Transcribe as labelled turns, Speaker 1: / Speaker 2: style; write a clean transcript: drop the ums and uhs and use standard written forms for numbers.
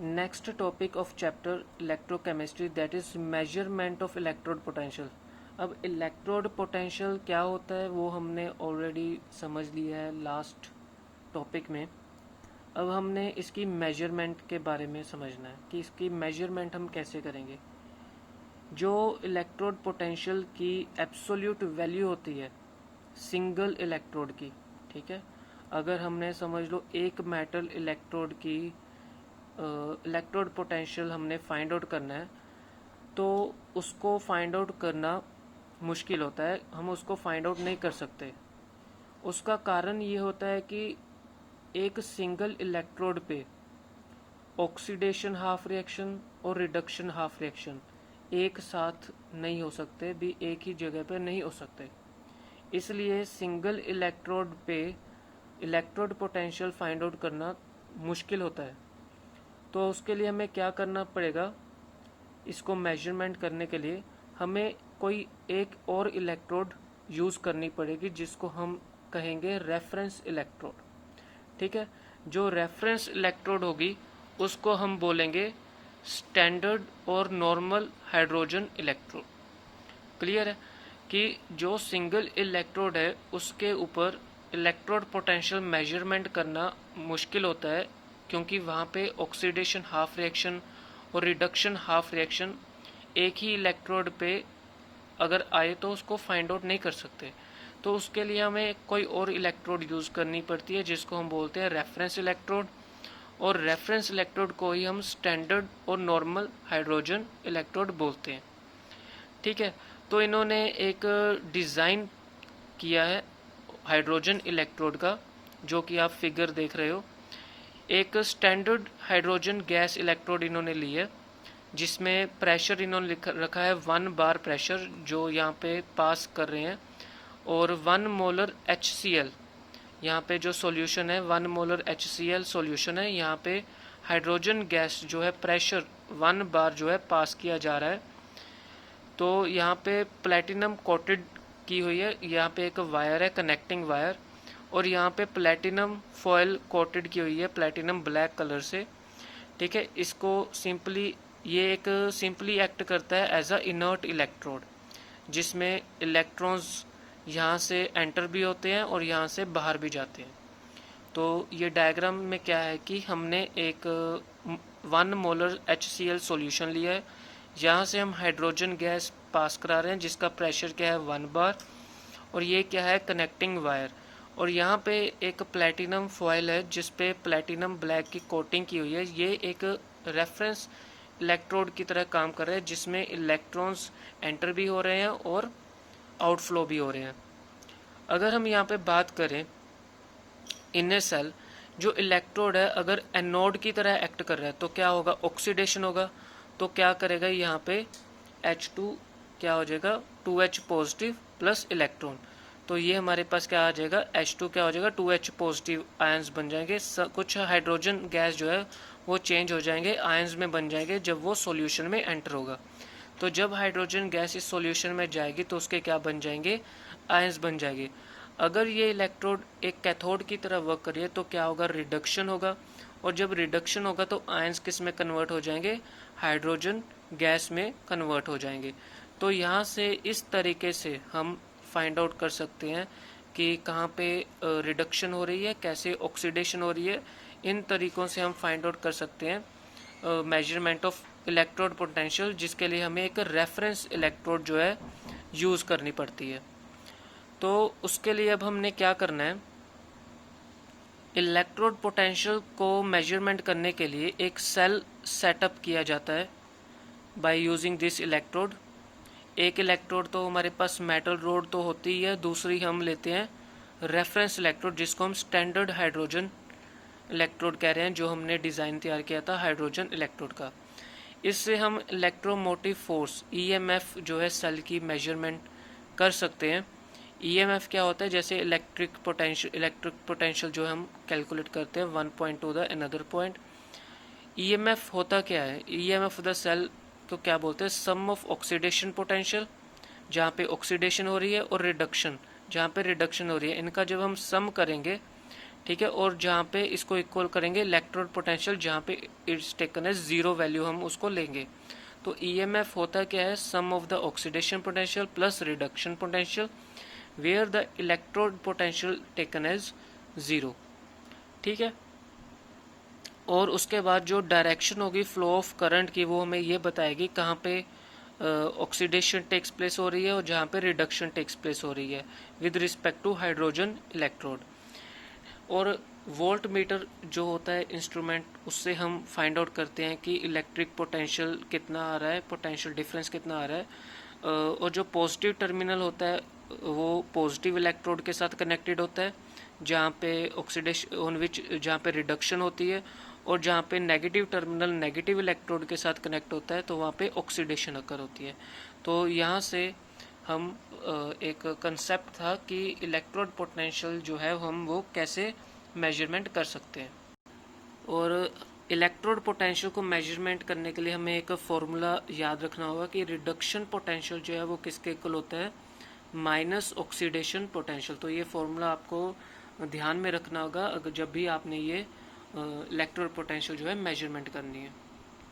Speaker 1: Next topic of chapter electrochemistry that is measurement of electrode potential. अब electrode potential क्या होता है वो हमने ऑलरेडी समझ लिया है लास्ट टॉपिक में। अब हमने इसकी मेजरमेंट के बारे में समझना है कि इसकी मेजरमेंट हम कैसे करेंगे। जो इलेक्ट्रोड पोटेंशियल की एब्सोल्यूट वैल्यू होती है सिंगल इलेक्ट्रोड की, ठीक है, अगर हमने समझ लो एक मेटल इलेक्ट्रोड की इलेक्ट्रोड पोटेंशियल हमने फाइंड आउट करना है, तो उसको फाइंड आउट करना मुश्किल होता है, हम उसको फाइंड आउट नहीं कर सकते। उसका कारण ये होता है कि एक सिंगल इलेक्ट्रोड पे ऑक्सीडेशन हाफ रिएक्शन और रिडक्शन हाफ रिएक्शन एक साथ नहीं हो सकते, भी एक ही जगह पे नहीं हो सकते। इसलिए सिंगल इलेक्ट्रोड पे इलेक्ट्रोड पोटेंशियल फाइंड आउट करना मुश्किल होता है। तो उसके लिए हमें क्या करना पड़ेगा, इसको मेजरमेंट करने के लिए हमें कोई एक और इलेक्ट्रोड यूज़ करनी पड़ेगी जिसको हम कहेंगे रेफरेंस इलेक्ट्रोड। ठीक है, जो रेफरेंस इलेक्ट्रोड होगी उसको हम बोलेंगे स्टैंडर्ड और नॉर्मल हाइड्रोजन इलेक्ट्रोड। क्लियर है कि जो सिंगल इलेक्ट्रोड है उसके ऊपर इलेक्ट्रोड पोटेंशियल मेजरमेंट करना मुश्किल होता है, क्योंकि वहाँ पे ऑक्सीडेशन हाफ रिएक्शन और रिडक्शन हाफ रिएक्शन एक ही इलेक्ट्रोड पे अगर आए तो उसको फाइंड आउट नहीं कर सकते। तो उसके लिए हमें कोई और इलेक्ट्रोड यूज़ करनी पड़ती है जिसको हम बोलते हैं रेफरेंस इलेक्ट्रोड, और रेफरेंस इलेक्ट्रोड को ही हम स्टैंडर्ड और नॉर्मल हाइड्रोजन इलेक्ट्रोड बोलते हैं। ठीक है, तो इन्होंने एक डिज़ाइन किया है हाइड्रोजन इलेक्ट्रोड का, जो कि आप फिगर देख रहे हो। एक स्टैंडर्ड हाइड्रोजन गैस इलेक्ट्रोड इन्होंने ली है, जिसमें प्रेशर इन्होंने लिख रखा है 1 बार प्रेशर जो यहाँ पे पास कर रहे हैं, और 1 मोलर HCl यहाँ पे जो सॉल्यूशन है 1 मोलर HCl सॉल्यूशन है। यहाँ पे हाइड्रोजन गैस जो है प्रेशर 1 बार जो है पास किया जा रहा है। तो यहाँ पे प्लेटिनम कोटेड की हुई है, यहाँ पे एक वायर है कनेक्टिंग वायर, और यहाँ पे प्लेटिनम फॉयल कोटेड की हुई है प्लेटिनम ब्लैक कलर से। ठीक है, इसको सिंपली ये एक सिंपली एक्ट करता है एज अ इनर्ट इलेक्ट्रोड, जिसमें इलेक्ट्रॉन्स यहाँ से एंटर भी होते हैं और यहाँ से बाहर भी जाते हैं। तो ये डायग्राम में क्या है कि हमने एक 1 मोलर HCl सॉल्यूशन लिया है, यहाँ से हम हाइड्रोजन गैस पास करा रहे हैं जिसका प्रेशर क्या है 1 बार, और ये क्या है कनेक्टिंग वायर, और यहाँ पे एक प्लेटिनम फॉयल है जिस पे प्लेटिनम ब्लैक की कोटिंग की हुई है। ये एक रेफरेंस इलेक्ट्रोड की तरह काम कर रहा है जिसमें इलेक्ट्रॉन्स एंटर भी हो रहे हैं और आउटफ्लो भी हो रहे हैं। अगर हम यहाँ पे बात करें इनर सेल, जो इलेक्ट्रोड है अगर एनोड की तरह एक्ट कर रहा है तो क्या होगा, ऑक्सीडेशन होगा। तो क्या करेगा यहाँ पे H2 क्या हो जाएगा 2H पॉजिटिव प्लस इलेक्ट्रॉन, तो ये हमारे पास क्या आ जाएगा H2 क्या हो जाएगा 2H पॉजिटिव आयंस बन जाएंगे। कुछ हाइड्रोजन गैस जो है वो चेंज हो जाएंगे, आयंस में बन जाएंगे जब वो सॉल्यूशन में एंटर होगा। तो जब हाइड्रोजन गैस इस सॉल्यूशन में जाएगी तो उसके क्या बन जाएंगे, आयंस बन जाएंगे। अगर ये इलेक्ट्रोड एक कैथोड की तरह वर्क करिए तो क्या होगा, रिडक्शन होगा, और जब रिडक्शन होगा तो आयंस किस में कन्वर्ट हो जाएंगे, हाइड्रोजन गैस में कन्वर्ट हो जाएंगे। तो यहाँ से इस तरीके से हम फाइंड आउट कर सकते हैं कि कहाँ पे रिडक्शन हो रही है, कैसे ऑक्सीडेशन हो रही है। इन तरीक़ों से हम फाइंड आउट कर सकते हैं मेजरमेंट ऑफ इलेक्ट्रोड पोटेंशियल, जिसके लिए हमें एक रेफरेंस इलेक्ट्रोड जो है यूज़ करनी पड़ती है। तो उसके लिए अब हमने क्या करना है, इलेक्ट्रोड पोटेंशियल को मेजरमेंट करने के लिए एक सेल सेटअप किया जाता है बाय यूजिंग दिस इलेक्ट्रोड। एक इलेक्ट्रोड तो हमारे पास मेटल रोड तो होती ही है, दूसरी हम लेते हैं रेफरेंस इलेक्ट्रोड जिसको हम स्टैंडर्ड हाइड्रोजन इलेक्ट्रोड कह रहे हैं, जो हमने डिज़ाइन तैयार किया था हाइड्रोजन इलेक्ट्रोड का। इससे हम इलेक्ट्रोमोटिव फोर्स EMF जो है सेल की मेजरमेंट कर सकते हैं। EMF क्या होता है, जैसे इलेक्ट्रिक पोटेंशियल जो हम कैलकुलेट करते हैं 1 point two the another point. EMF होता क्या है, EMF द सेल को क्या बोलते हैं, सम ऑफ ऑक्सीडेशन पोटेंशियल जहाँ पे ऑक्सीडेशन हो रही है और रिडक्शन जहाँ पे रिडक्शन हो रही है, इनका जब हम सम करेंगे ठीक है। और जहाँ पे इसको इक्वल करेंगे इलेक्ट्रोड पोटेंशियल, जहाँ पे it's taken as zero value हम उसको लेंगे। तो ईएमएफ होता क्या है, sum of the oxidation potential plus reduction potential where the electrode potential taken as zero. ठीक है। और उसके बाद जो डायरेक्शन होगी फ्लो ऑफ करंट की, वो हमें ये बताएगी कहाँ पे ऑक्सीडेशन टेक्स प्लेस हो रही है और जहाँ पे रिडक्शन टेक्स प्लेस हो रही है with respect to hydrogen electrode. और वोल्ट मीटर जो होता है इंस्ट्रूमेंट, उससे हम फाइंड आउट करते हैं कि इलेक्ट्रिक पोटेंशियल कितना आ रहा है, पोटेंशियल डिफरेंस कितना आ रहा है। और जो पॉजिटिव टर्मिनल होता है वो पॉजिटिव इलेक्ट्रोड के साथ कनेक्टेड होता है, जहाँ पे ऑक्सीडेशन ऑन विच जहाँ पे रिडक्शन होती है, और जहाँ पे नेगेटिव टर्मिनल नेगेटिव इलेक्ट्रोड के साथ कनेक्ट होता है तो वहाँ पे ऑक्सीडेशन अकर होती है। तो यहाँ से हम एक कंसेप्ट था कि इलेक्ट्रोड पोटेंशियल जो है हम वो कैसे मेजरमेंट कर सकते हैं। और इलेक्ट्रोड पोटेंशियल को मेजरमेंट करने के लिए हमें एक फॉर्मूला याद रखना होगा कि रिडक्शन पोटेंशियल जो है वो किसके इक्वल होता है, माइनस ऑक्सीडेशन पोटेंशियल। तो ये फॉर्मूला आपको ध्यान में रखना होगा अगर जब भी आपने ये इलेक्ट्रोड पोटेंशियल जो है मेजरमेंट करनी है।